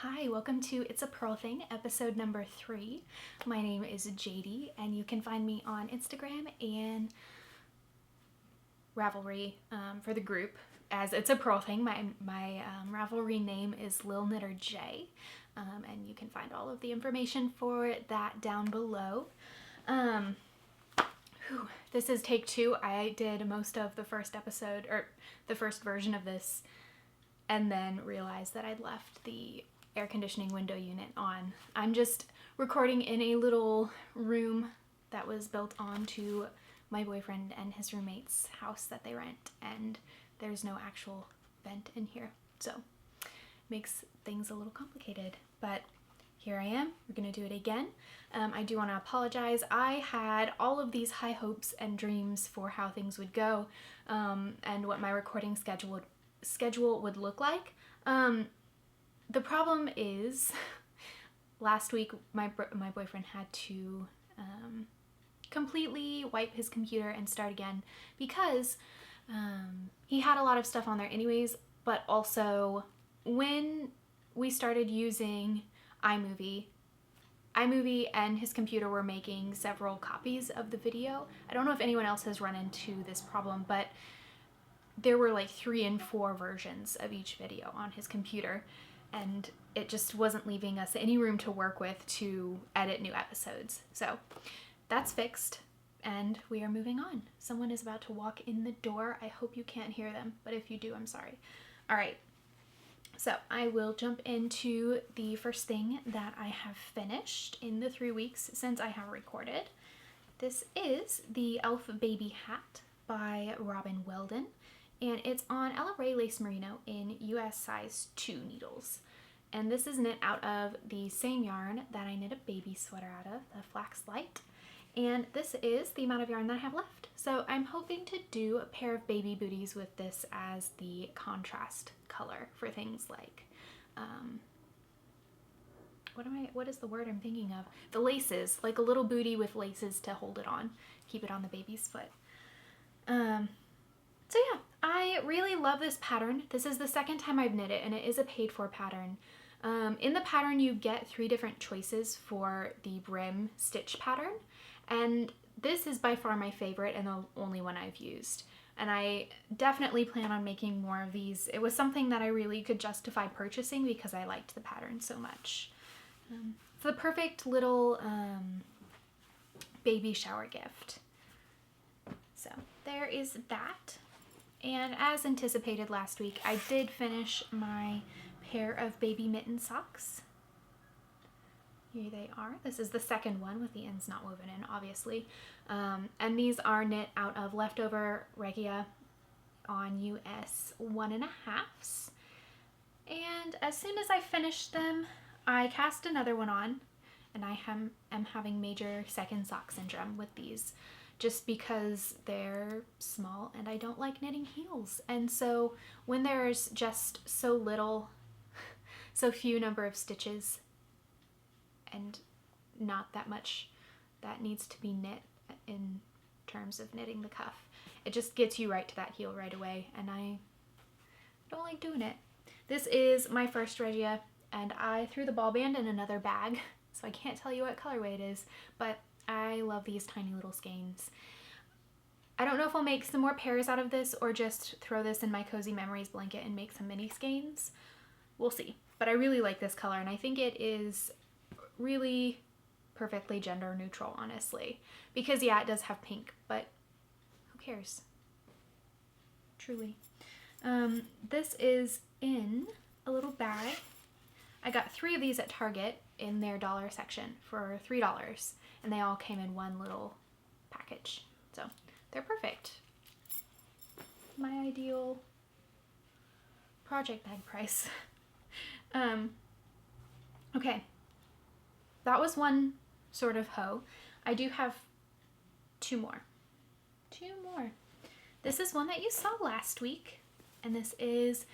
Hi, welcome to It's a Purl Thing, episode number 3. My name is JD, and you can find me on Instagram and Ravelry for the group as It's a Purl Thing. My Ravelry name is lilknitterj, and you can find all of the information for that down below. This is take 2. I did most of the first episode, or the first version of this, and then realized that I'd left the air conditioning window unit on. I'm just recording in a little room that was built onto my boyfriend and his roommate's house that they rent, and there's no actual vent in here, so makes things a little complicated, but here I am. We're gonna do it again. I do want to apologize. I had all of these high hopes and dreams for how things would go, and what my recording schedule would look like. The problem is, last week my boyfriend had to completely wipe his computer and start again because he had a lot of stuff on there anyways, but also when we started using iMovie and his computer were making several copies of the video. I don't know if anyone else has run into this problem, but there were like 3 and 4 versions of each video on his computer, and it just wasn't leaving us any room to work with to edit new episodes. So that's fixed, and we are moving on. Someone is about to walk in the door. I hope you can't hear them, but if you do, I'm sorry. All right, so I will jump into the first thing that I have finished in the 3 weeks since I have recorded. This is the Elf Baby Hat by Weldon. And it's on Ella Rae Lace Merino in US size 2 needles. And this is knit out of the same yarn that I knit a baby sweater out of, the Flax Light. And this is the amount of yarn that I have left. So I'm hoping to do a pair of baby booties with this as the contrast color for things like, what is the word I'm thinking of? The laces, like a little bootie with laces to hold it on, keep it on the baby's foot. So yeah, I really love this pattern. This is the second time I've knit it, and it is a paid for pattern. In the pattern you get 3 different choices for the brim stitch pattern, and this is by far my favorite and the only one I've used. And I definitely plan on making more of these. It was something that I really could justify purchasing because I liked the pattern so much. It's the perfect little baby shower gift. So there is that. And as anticipated last week, I did finish my pair of baby mitten socks. Here they are. This is the second one with the ends not woven in, obviously. And these are knit out of leftover Regia on US 1.5s. And as soon as I finished them, I cast another one on, and I am having major second sock syndrome with these, just because they're small and I don't like knitting heels. And so when there's just so few number of stitches and not that much that needs to be knit in terms of knitting the cuff, it just gets you right to that heel right away, and I don't like doing it. This is my first Regia, and I threw the ball band in another bag, so I can't tell you what colorway it is, but I love these tiny little skeins. I don't know if I'll make some more pairs out of this or just throw this in my Cozy Memories blanket and make some mini skeins. We'll see. But I really like this color, and I think it is really perfectly gender neutral, honestly. Because yeah, it does have pink, but who cares? Truly. This is in a little bag. I got 3 of these at Target in their dollar section for $3, and they all came in one little package, so they're perfect. My ideal project bag price. Okay, that was one sort of hoe. I do have 2 more. This is one that you saw last week, and this is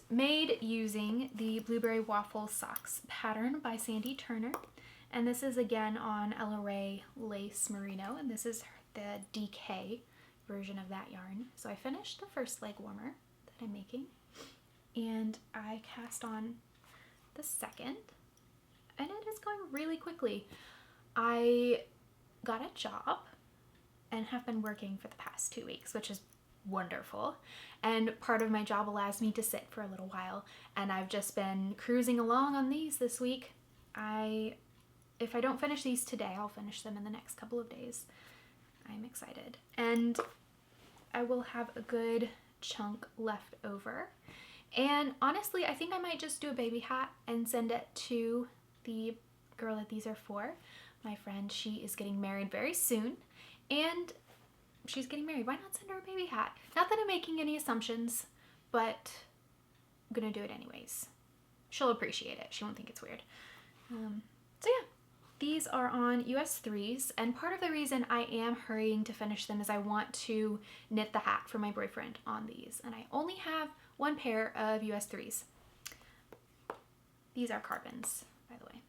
made using the Blueberry Waffle Socks pattern by Sandy Turner. And this is again on Ella Rae Lace Merino, and this is the DK version of that yarn. So I finished the first leg warmer that I'm making, and I cast on the 2nd, and it is going really quickly. I got a job and have been working for the past 2 weeks, which is wonderful. And part of my job allows me to sit for a little while, and I've just been cruising along on these this week. If I don't finish these today, I'll finish them in the next couple of days. I'm excited. And I will have a good chunk left over. And honestly, I think I might just do a baby hat and send it to the girl that these are for. My friend, she is getting married very soon, and she's getting married. Why not send her a baby hat? Not that I'm making any assumptions, but I'm gonna do it anyways. She'll appreciate it. She won't think it's weird. So yeah, these are on US 3s, and part of the reason I am hurrying to finish them is I want to knit the hat for my boyfriend on these, and I only have one pair of US 3s. These are carbons, by the way.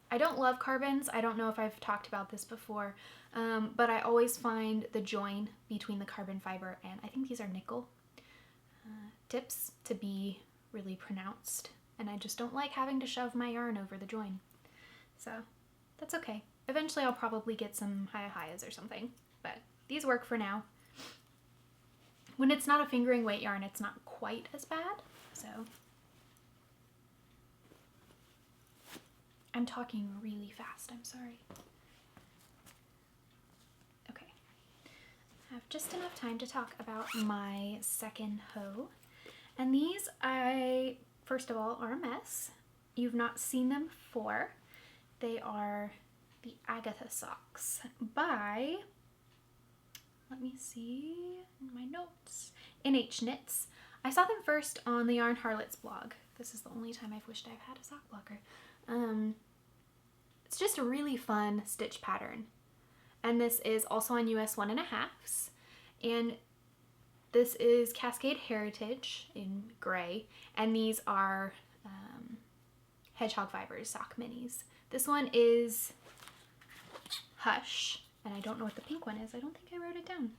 I don't love carbons. I don't know if I've talked about this before, but I always find the join between the carbon fiber and I think these are nickel tips to be really pronounced, and I just don't like having to shove my yarn over the join. So that's okay. Eventually I'll probably get some highs or something, but these work for now. When it's not a fingering weight yarn, it's not quite as bad, so. I'm talking really fast, I'm sorry. Okay, I have just enough time to talk about my second hoe. And these, first of all, are a mess. You've not seen them before. They are the Agatha Socks by, let me see in my notes, NH Knits. I saw them first on the Yarn Harlots blog. This is the only time I've wished I've had a sock blocker. It's just a really fun stitch pattern. And this is also on US 1.5s. And this is Cascade Heritage in gray. And these are Hedgehog Fibers sock minis. This one is Hush. And I don't know what the pink one is. I don't think I wrote it down.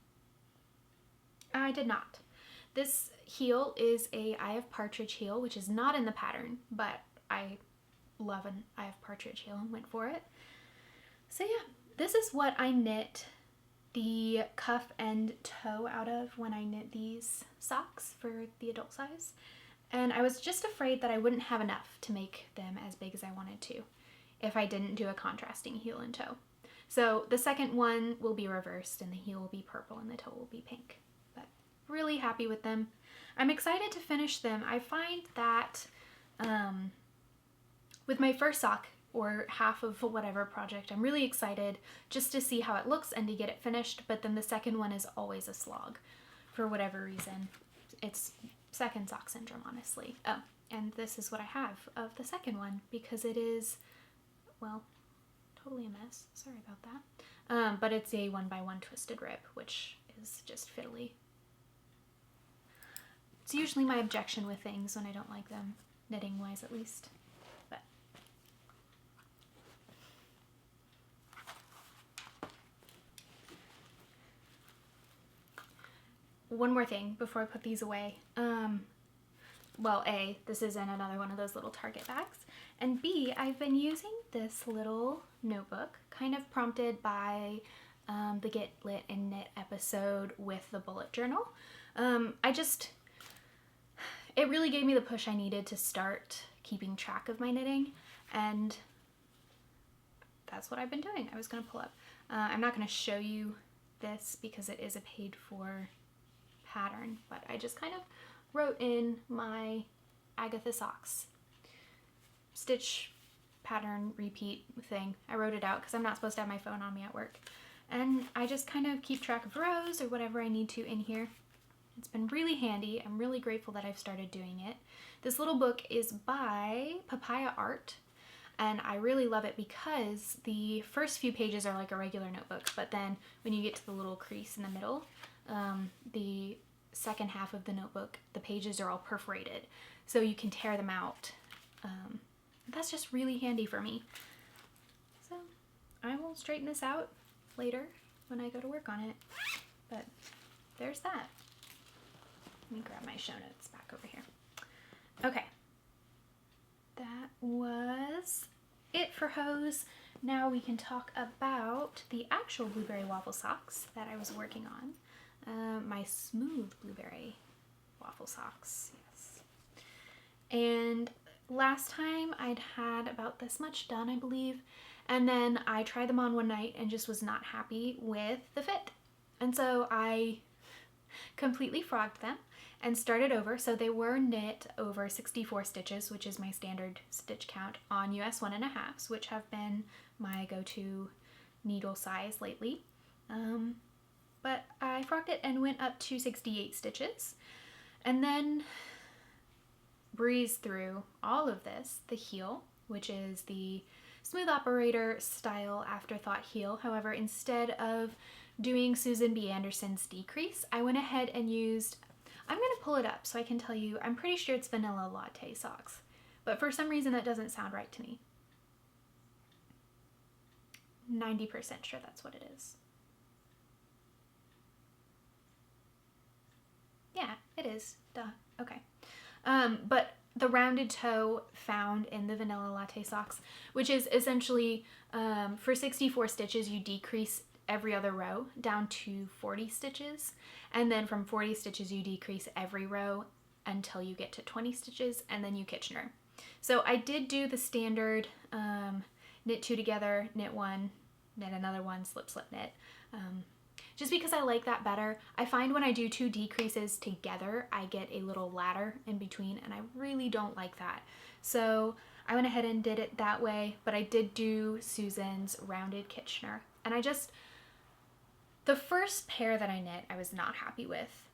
I did not. This heel is a Eye of Partridge heel, which is not in the pattern, but I love an Eye of Partridge heel and went for it. So yeah, this is what I knit the cuff and toe out of when I knit these socks for the adult size. And I was just afraid that I wouldn't have enough to make them as big as I wanted to if I didn't do a contrasting heel and toe. So the second one will be reversed and the heel will be purple and the toe will be pink. But really happy with them. I'm excited to finish them. I find that with my first sock or half of whatever project, I'm really excited just to see how it looks and to get it finished, but then the second one is always a slog for whatever reason. It's second sock syndrome, honestly. Oh, and this is what I have of the second one because it is, well, totally a mess. Sorry about that. But it's a 1x1 twisted rib, which is just fiddly. It's usually my objection with things when I don't like them, knitting wise at least. But one more thing before I put these away. Well, A, this is in another one of those little Target bags, and B, I've been using this little notebook, kind of prompted by the Get Lit and Knit episode with the bullet journal. It really gave me the push I needed to start keeping track of my knitting, and that's what I've been doing. I was going to pull up. I'm not going to show you this because it is a paid for pattern, but I just kind of wrote in my Agatha Socks stitch pattern repeat thing. I wrote it out because I'm not supposed to have my phone on me at work. And I just kind of keep track of rows or whatever I need to in here. It's been really handy. I'm really grateful that I've started doing it. This little book is by Papaya Art, and I really love it because the first few pages are like a regular notebook, but then when you get to the little crease in the middle, the second half of the notebook, the pages are all perforated, so you can tear them out. That's just really handy for me. So I will straighten this out later when I go to work on it, but there's that. Let me grab my show notes back over here. Okay, that was it for hose. Now we can talk about the actual blueberry waffle socks that I was working on. My smooth blueberry waffle socks, yes. And last time I'd had about this much done, I believe, and then I tried them on one night and just was not happy with the fit. And so I completely frogged them and started over. So they were knit over 64 stitches, which is my standard stitch count on US 1.5s, which have been my go-to needle size lately. But I frogged it and went up to 68 stitches and then breezed through all of this, the heel, which is the Smooth Operator style afterthought heel. However, instead of doing Susan B. Anderson's decrease, I went ahead and used, I'm going to pull it up so I can tell you, I'm pretty sure it's Vanilla Latte Socks, but for some reason that doesn't sound right to me. 90% sure that's what it is. Yeah, it is. Duh. Okay. But the rounded toe found in the Vanilla Latte Socks, which is essentially for 64 stitches, you decrease every other row down to 40 stitches. And then from 40 stitches, you decrease every row until you get to 20 stitches, and then you Kitchener. So I did do the standard knit two together, knit one, knit another one, slip, slip, knit. Just because I like that better. I find when I do two decreases together, I get a little ladder in between, and I really don't like that. So I went ahead and did it that way, but I did do Susan's rounded Kitchener. And the first pair that I knit, I was not happy with.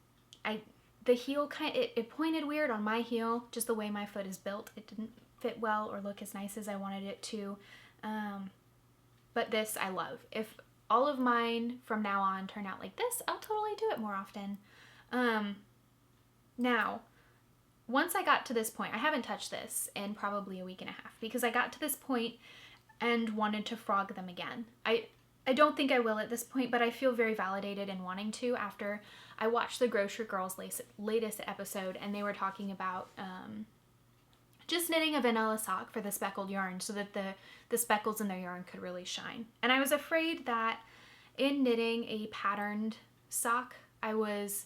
The heel it pointed weird on my heel, just the way my foot is built. It didn't fit well or look as nice as I wanted it to. But this I love. If all of mine from now on turn out like this, I'll totally do it more often. Now, once I got to this point, I haven't touched this in probably a week and a half because I got to this point and wanted to frog them again. I don't think I will at this point, but I feel very validated in wanting to after I watched the Grocery Girls latest episode, and they were talking about just knitting a vanilla sock for the speckled yarn so that the speckles in their yarn could really shine. And I was afraid that in knitting a patterned sock, I was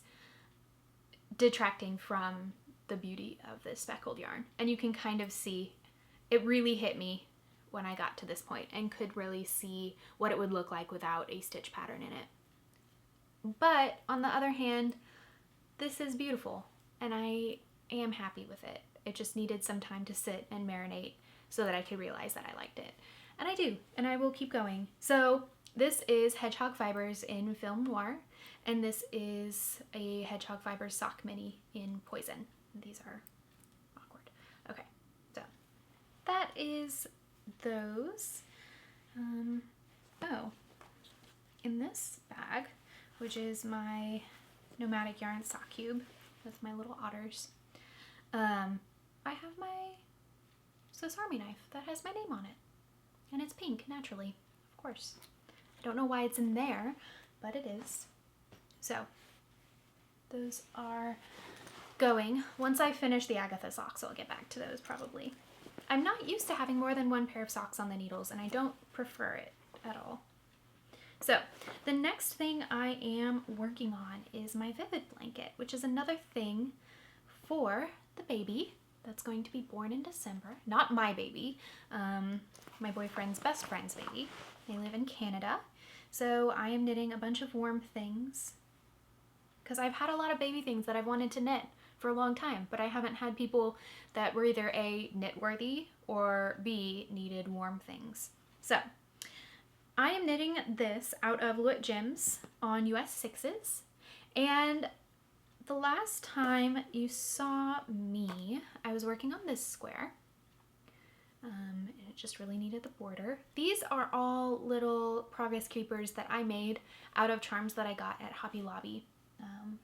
detracting from the beauty of the speckled yarn. And you can kind of see, it really hit me when I got to this point and could really see what it would look like without a stitch pattern in it. But on the other hand, this is beautiful and I am happy with it. It just needed some time to sit and marinate so that I could realize that I liked it. And I do, and I will keep going. So this is Hedgehog Fibers in Film Noir, and this is a Hedgehog Fibers sock mini in Poison. These are awkward. Okay, so that is those. In this bag, which is my Nomadic Yarn sock cube with my little otters, I have my Swiss Army knife that has my name on it. And it's pink, naturally, of course. I don't know why it's in there, but it is. So, those are going. Once I finish the Agatha socks, I'll get back to those probably. I'm not used to having more than one pair of socks on the needles, and I don't prefer it at all. So, the next thing I am working on is my Vivid blanket, which is another thing for the baby that's going to be born in December. Not my baby, my boyfriend's best friend's baby. They live in Canada. So I am knitting a bunch of warm things because I've had a lot of baby things that I've wanted to knit for a long time, but I haven't had people that were either A, knit worthy, or B, needed warm things. So I am knitting this out of Lut Gems on US 6s, and the last time you saw me, I was working on this square, and it just really needed the border. These are all little progress creepers that I made out of charms that I got at Hobby Lobby.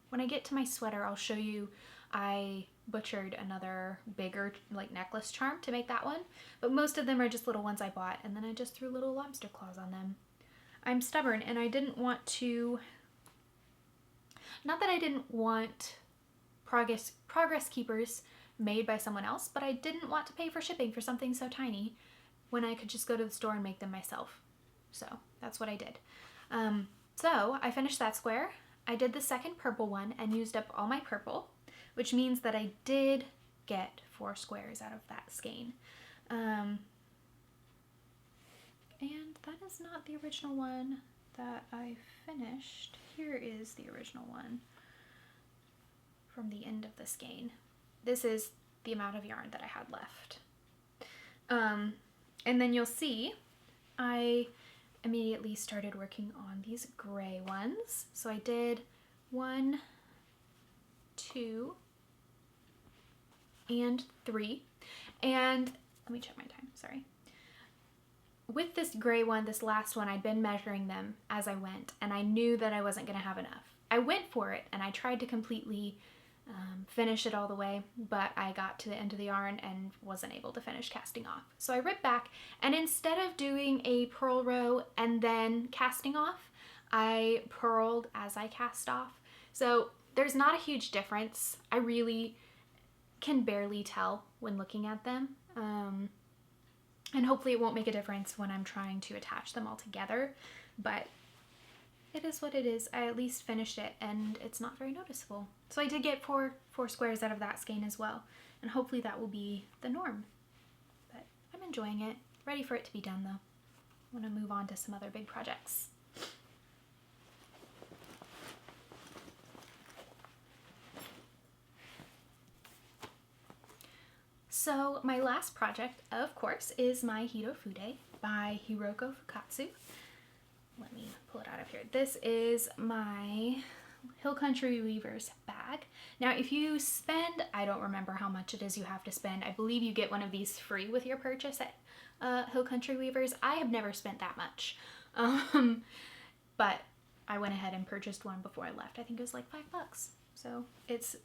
When I get to my sweater, I'll show you I butchered another bigger like necklace charm to make that one, but most of them are just little ones I bought, and then I just threw little lobster claws on them. I'm stubborn, and I didn't want to... Not that I didn't want progress keepers made by someone else, but I didn't want to pay for shipping for something so tiny when I could just go to the store and make them myself. So that's what I did. So I finished that square. I did the second purple one and used up all my purple, which means that I did get 4 squares out of that skein. And that is not the original one that I finished. Here is the original one from the end of the skein. This is the amount of yarn that I had left. And then you'll see I immediately started working on these gray ones. So I did 1, 2, and 3. And let me check my time, sorry. With this gray one, this last one, I'd been measuring them as I went, and I knew that I wasn't going to have enough. I went for it, and I tried to completely finish it all the way, but I got to the end of the yarn and wasn't able to finish casting off. So I ripped back, and instead of doing a purl row and then casting off, I purled as I cast off. So there's not a huge difference. I really can barely tell when looking at them. And hopefully it won't make a difference when I'm trying to attach them all together, but it is what it is. I at least finished it and it's not very noticeable. So I did get four squares out of that skein as well, and hopefully that will be the norm. But I'm enjoying it. Ready for it to be done though. I want to move on to some other big projects. So my last project, of course, is my Hirofude by Hiroko Fukatsu. Let me pull it out of here. This is my Hill Country Weavers bag. Now, if you spend, I don't remember how much it is you have to spend. I believe you get one of these free with your purchase at Hill Country Weavers. I have never spent that much, but I went ahead and purchased one before I left. I think it was like $5. So it's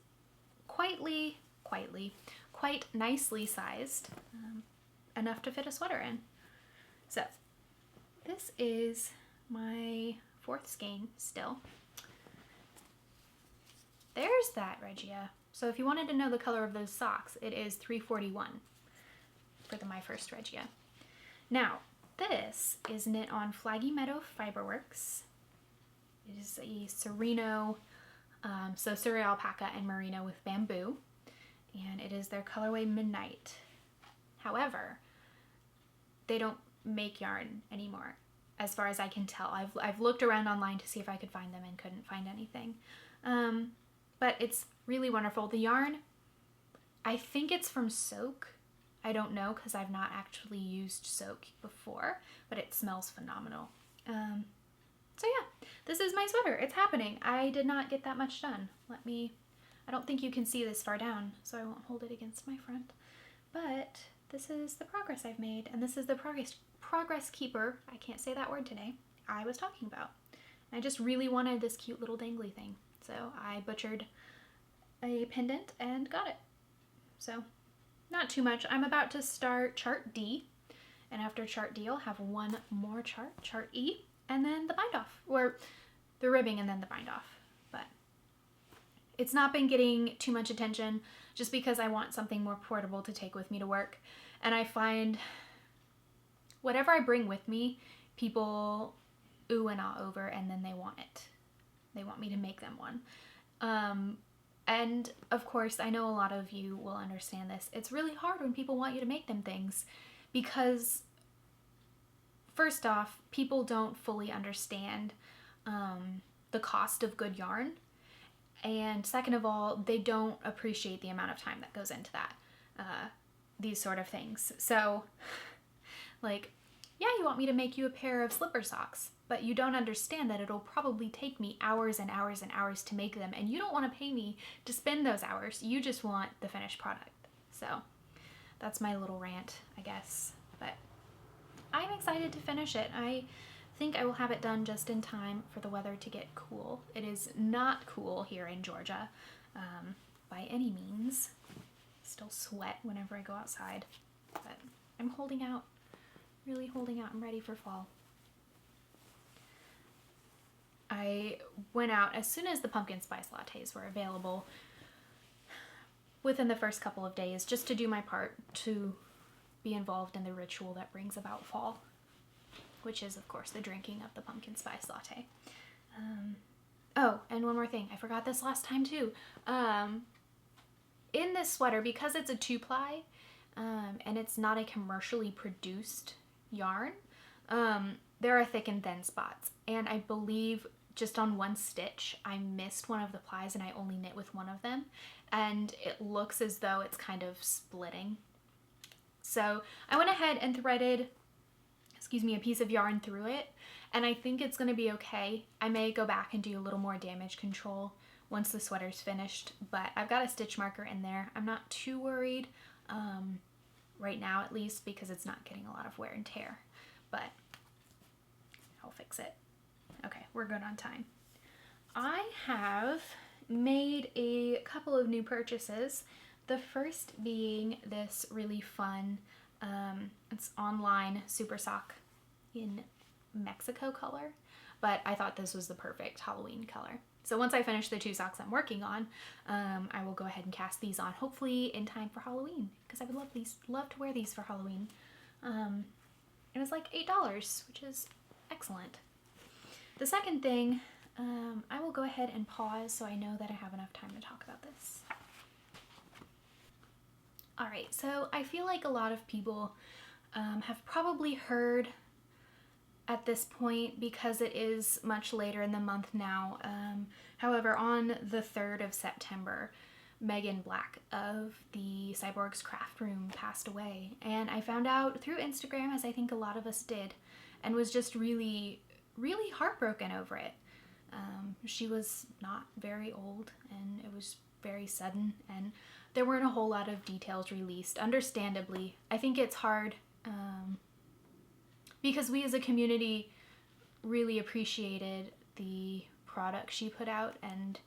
quite nicely sized, enough to fit a sweater in. So this is my 4th skein still. There's that, Regia. So if you wanted to know the color of those socks, it is 341 for my first Regia. Now, this is knit on Flaggy Meadow Fiberworks. It is a Sereno, so Surrey alpaca and merino with bamboo. And it is their colorway Midnight. However, they don't make yarn anymore, as far as I can tell. I've looked around online to see if I could find them and couldn't find anything. But it's really wonderful. The yarn, I think it's from Soak. I don't know because I've not actually used Soak before, but it smells phenomenal. So yeah, this is my sweater. It's happening. I did not get that much done. I don't think you can see this far down, so I won't hold it against my front. But this is the progress I've made, and this is the progress keeper, I can't say that word today, I was talking about. And I just really wanted this cute little dangly thing, so I butchered a pendant and got it. So not too much. I'm about to start chart D, and after chart D I'll have one more chart E, and then the bind off, or the ribbing and then the bind off. But it's not been getting too much attention just because I want something more portable to take with me to work. And I find whatever I bring with me, people ooh and ah over, and then they want it. They want me to make them one. And of course, I know a lot of you will understand this. It's really hard when people want you to make them things because, first off, people don't fully understand the cost of good yarn. And second of all, they don't appreciate the amount of time that goes into that, these sort of things. So, like, yeah, you want me to make you a pair of slipper socks, but you don't understand that it'll probably take me hours and hours and hours to make them, and you don't want to pay me to spend those hours. You just want the finished product. So that's my little rant, I guess. But I'm excited to finish it. I think I will have it done just in time for the weather to get cool. It is not cool here in Georgia by any means. Still sweat whenever I go outside, but I'm holding out, really holding out. I'm ready for fall. I went out as soon as the pumpkin spice lattes were available. within the first couple of days, just to do my part to be involved in the ritual that brings about fall, which is, of course, the drinking of the pumpkin spice latte. Oh, and one more thing. I forgot this last time, too. In this sweater, because it's a 2-ply, and it's not a commercially produced yarn, there are thick and thin spots. And I believe just on one stitch, I missed one of the plies and I only knit with one of them. And it looks as though it's kind of splitting. So I went ahead and threaded, a piece of yarn through it. And I think it's going to be okay. I may go back and do a little more damage control once the sweater's finished. But I've got a stitch marker in there. I'm not too worried right now, at least, because it's not getting a lot of wear and tear. But I'll fix it. Okay, we're good on time. I have made a couple of new purchases. The first being this really fun, it's online super sock in Mexico color, but I thought this was the perfect Halloween color. So once I finish the 2 socks I'm working on, I will go ahead and cast these on, hopefully in time for Halloween, because I would love to wear these for Halloween. It was like $8, which is excellent. The second thing, I will go ahead and pause so I know that I have enough time to talk about this. All right, so I feel like a lot of people have probably heard at this point, because it is much later in the month now. However, on the 3rd of September, Megan Black of the Cyborgs Craft Room passed away. And I found out through Instagram, as I think a lot of us did, and was just really, really heartbroken over it. She was not very old, and it was very sudden, and there weren't a whole lot of details released. Understandably, I think it's hard because we as a community really appreciated the product she put out, and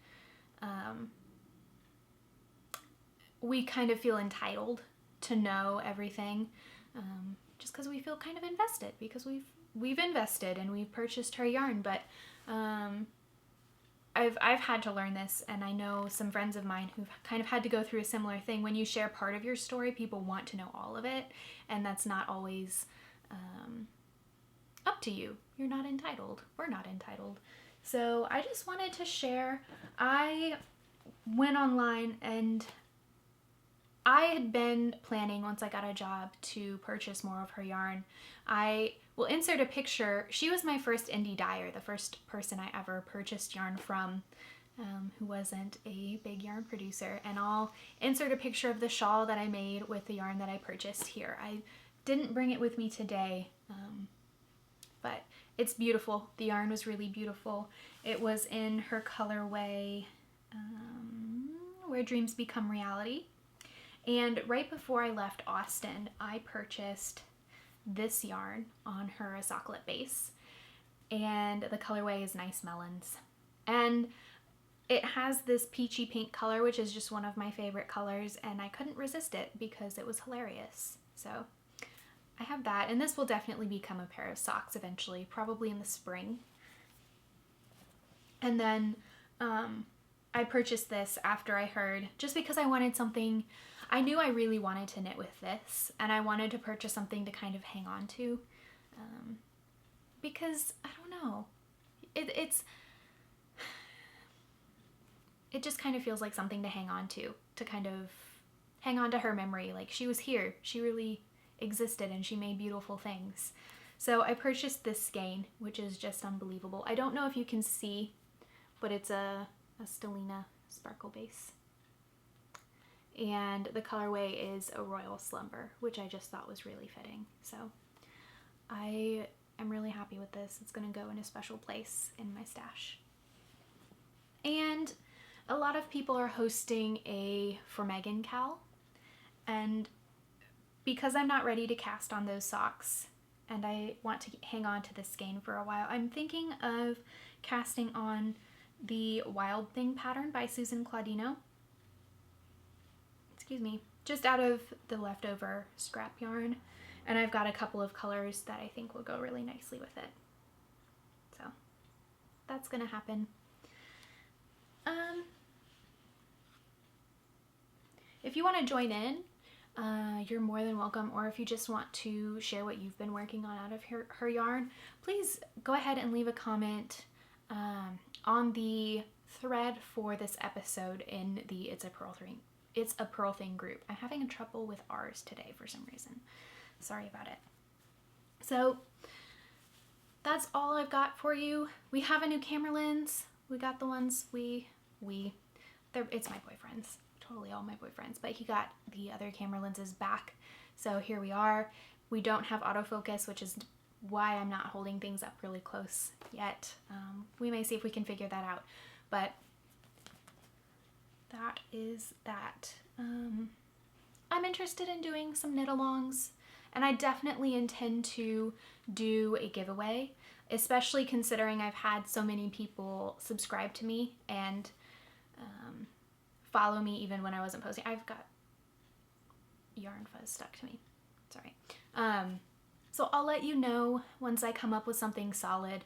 we kind of feel entitled to know everything, just because we feel kind of invested, because we've invested and we've purchased her yarn. But I've had to learn this, and I know some friends of mine who've kind of had to go through a similar thing. When you share part of your story, people want to know all of it, and that's not always up to you. You're not entitled. We're not entitled. So I just wanted to share. I went online, and I had been planning, once I got a job, to purchase more of her yarn. I will insert a picture. She was my first indie dyer, the first person I ever purchased yarn from, who wasn't a big yarn producer. And I'll insert a picture of the shawl that I made with the yarn that I purchased here. I didn't bring it with me today, but it's beautiful. The yarn was really beautiful. It was in her colorway, Where Dreams Become Reality. And right before I left Austin, I purchased this yarn on her socklet base, and the colorway is Nice Melons. And it has this peachy pink color, which is just one of my favorite colors, and I couldn't resist it because it was hilarious. So I have that, and this will definitely become a pair of socks eventually, probably in the spring. And then I purchased this after I heard, just because I wanted something. I knew I really wanted to knit with this, and I wanted to purchase something to kind of hang on to, because, I don't know, it just kind of feels like something to hang on to kind of hang on to her memory. Like, she was here, she really existed, and she made beautiful things. So I purchased this skein, which is just unbelievable. I don't know if you can see, but it's a Stellina sparkle base. And the colorway is a Royal Slumber, which I just thought was really fitting. So I am really happy with this. It's going to go in a special place in my stash. And a lot of people are hosting a For Megan cal. And because I'm not ready to cast on those socks, and I want to hang on to this skein for a while, I'm thinking of casting on the Wild Thing pattern by Susan Claudino. Excuse me, just out of the leftover scrap yarn, and I've got a couple of colors that I think will go really nicely with it. So that's gonna happen. if you want to join in, you're more than welcome. Or if you just want to share what you've been working on out of her yarn, please go ahead and leave a comment on the thread for this episode in the It's a Purl Thing group. I'm having trouble with ours today for some reason. Sorry about it. So that's all I've got for you. We have a new camera lens. We got the ones it's my boyfriend's, totally all my boyfriend's, but he got the other camera lenses back. So here we are. We don't have autofocus, which is why I'm not holding things up really close yet. We may see if we can figure that out, but that is that. I'm interested in doing some knit-alongs, and I definitely intend to do a giveaway, especially considering I've had so many people subscribe to me and follow me even when I wasn't posting. I've got yarn fuzz stuck to me. Sorry. So I'll let you know once I come up with something solid.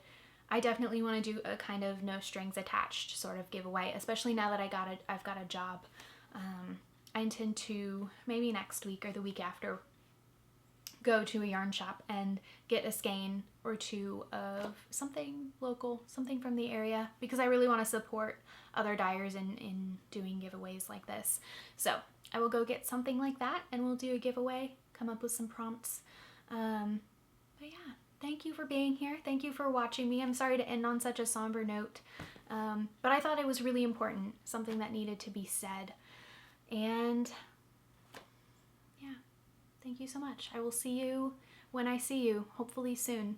I definitely want to do a kind of no strings attached sort of giveaway, especially now that I've got a job. I intend to, maybe next week or the week after, go to a yarn shop and get a skein or two of something local, something from the area, because I really want to support other dyers in doing giveaways like this. So I will go get something like that and we'll do a giveaway, come up with some prompts. But yeah, thank you for being here. Thank you for watching me. I'm sorry to end on such a somber note, but I thought it was really important, something that needed to be said. And yeah, thank you so much. I will see you when I see you, hopefully soon.